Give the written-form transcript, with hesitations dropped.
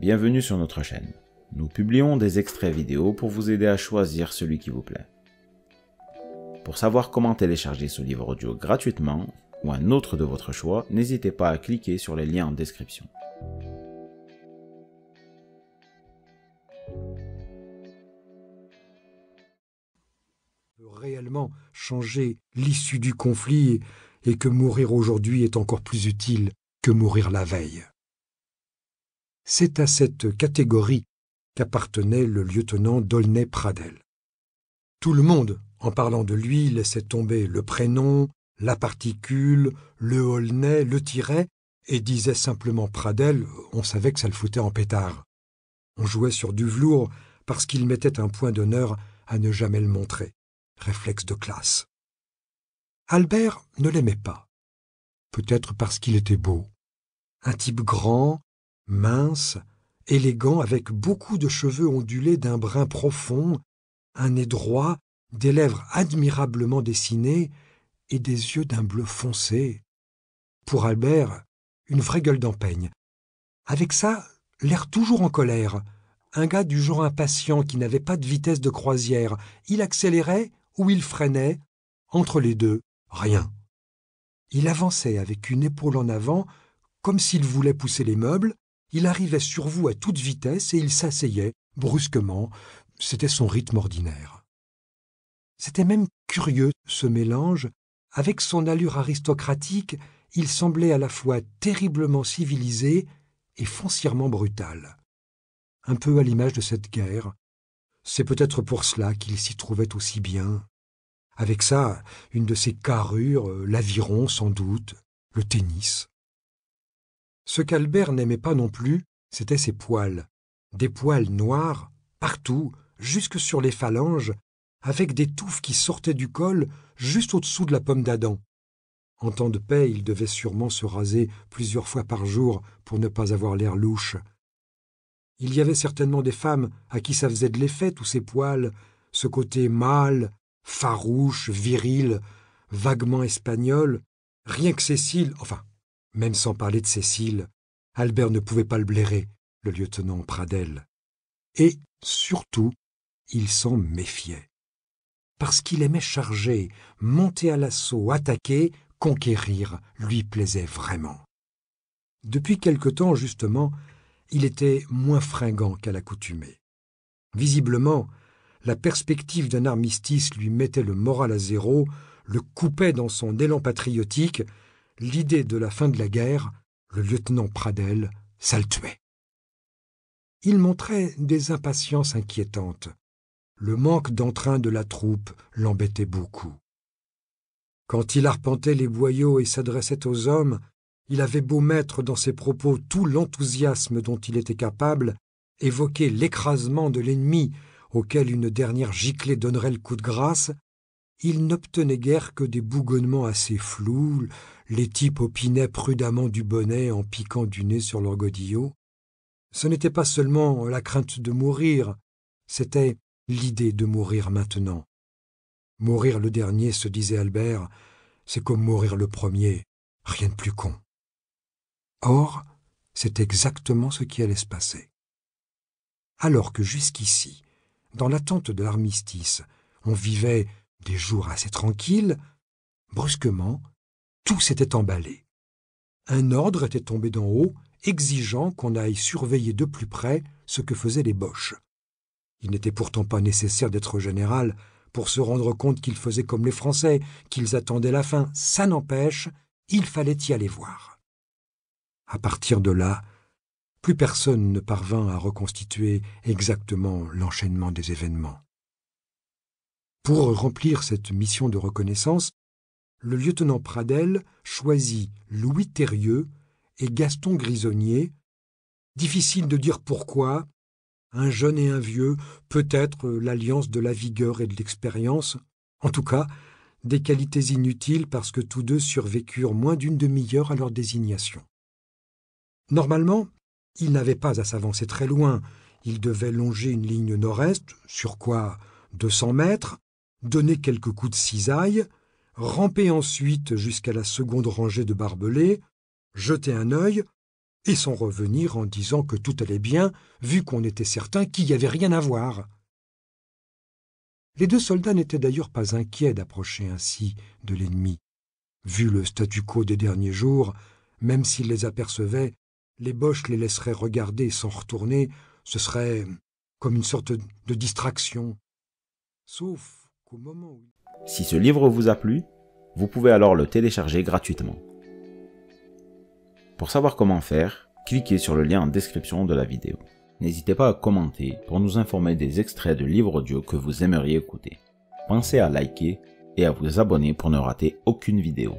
bienvenue sur notre chaîne. Nous publions des extraits vidéo pour vous aider à choisir celui qui vous plaît. Pour savoir comment télécharger ce livre audio gratuitement, ou un autre de votre choix, n'hésitez pas à cliquer sur les liens en description. Réellement changer l'issue du conflit et que mourir aujourd'hui est encore plus utile que mourir la veille. C'est à cette catégorie qu'appartenait le lieutenant d'Aulnay-Pradel. Tout le monde, en parlant de lui, laissait tomber le prénom, la particule, le Aulnay, le tiret, et disait simplement Pradel, on savait que ça le foutait en pétard. On jouait sur du velours parce qu'il mettait un point d'honneur à ne jamais le montrer. Réflexe de classe. Albert ne l'aimait pas. Peut-être parce qu'il était beau. Un type grand, mince, élégant, avec beaucoup de cheveux ondulés d'un brun profond, un nez droit, des lèvres admirablement dessinées et des yeux d'un bleu foncé. Pour Albert, une vraie gueule d'empeigne. Avec ça, l'air toujours en colère. Un gars du genre impatient qui n'avait pas de vitesse de croisière. Il accélérait ou il freinait. Entre les deux, rien. Il avançait avec une épaule en avant, comme s'il voulait pousser les meubles. Il arrivait sur vous à toute vitesse et il s'asseyait, brusquement. C'était son rythme ordinaire. C'était même curieux, ce mélange. Avec son allure aristocratique, il semblait à la fois terriblement civilisé et foncièrement brutal. Un peu à l'image de cette guerre. C'est peut-être pour cela qu'il s'y trouvait aussi bien. Avec ça, une de ses carrures, l'aviron sans doute, le tennis. Ce qu'Albert n'aimait pas non plus, c'étaient ses poils. Des poils noirs, partout, jusque sur les phalanges, avec des touffes qui sortaient du col juste au-dessous de la pomme d'Adam. En temps de paix, il devait sûrement se raser plusieurs fois par jour pour ne pas avoir l'air louche. Il y avait certainement des femmes à qui ça faisait de l'effet, tous ces poils, ce côté mâle, farouche, viril, vaguement espagnol. Rien que Cécile, enfin, même sans parler de Cécile, Albert ne pouvait pas le blairer, le lieutenant Pradel. Et, surtout, il s'en méfiait. Parce qu'il aimait charger, monter à l'assaut, attaquer, conquérir, lui plaisait vraiment. Depuis quelque temps, justement, il était moins fringant qu'à l'accoutumée. Visiblement, la perspective d'un armistice lui mettait le moral à zéro, le coupait dans son élan patriotique. L'idée de la fin de la guerre, le lieutenant Pradel, ça le tuait. Il montrait des impatiences inquiétantes. Le manque d'entrain de la troupe l'embêtait beaucoup. Quand il arpentait les boyaux et s'adressait aux hommes, il avait beau mettre dans ses propos tout l'enthousiasme dont il était capable, évoquer l'écrasement de l'ennemi auquel une dernière giclée donnerait le coup de grâce, il n'obtenait guère que des bougonnements assez flous, les types opinaient prudemment du bonnet en piquant du nez sur leur godillot. Ce n'était pas seulement la crainte de mourir, c'était l'idée de mourir maintenant. Mourir le dernier, se disait Albert, c'est comme mourir le premier, rien de plus con. Or, c'est exactement ce qui allait se passer. Alors que jusqu'ici, dans l'attente de l'armistice, on vivait des jours assez tranquilles, brusquement, tout s'était emballé. Un ordre était tombé d'en haut, exigeant qu'on aille surveiller de plus près ce que faisaient les Boches. Il n'était pourtant pas nécessaire d'être général pour se rendre compte qu'ils faisaient comme les Français, qu'ils attendaient la fin. Ça n'empêche, il fallait y aller voir. À partir de là, plus personne ne parvint à reconstituer exactement l'enchaînement des événements. Pour remplir cette mission de reconnaissance, le lieutenant Pradel choisit Louis Thérieux et Gaston Grisonnier. Difficile de dire pourquoi, un jeune et un vieux, peut-être l'alliance de la vigueur et de l'expérience, en tout cas, des qualités inutiles parce que tous deux survécurent moins d'une demi-heure à leur désignation. Normalement, il n'avait pas à s'avancer très loin. Il devait longer une ligne nord-est, sur quoi 200 mètres, donner quelques coups de cisaille, ramper ensuite jusqu'à la seconde rangée de barbelés, jeter un œil, et sont revenir en disant que tout allait bien, vu qu'on était certain qu'il n'y avait rien à voir. Les 2 soldats n'étaient d'ailleurs pas inquiets d'approcher ainsi de l'ennemi. Vu le statu quo des derniers jours, même s'ils les apercevaient, les Boches les laisseraient regarder sans retourner, ce serait comme une sorte de distraction. Sauf qu'au moment où... Si ce livre vous a plu, vous pouvez alors le télécharger gratuitement. Pour savoir comment faire, cliquez sur le lien en description de la vidéo. N'hésitez pas à commenter pour nous informer des extraits de livres audio que vous aimeriez écouter. Pensez à liker et à vous abonner pour ne rater aucune vidéo.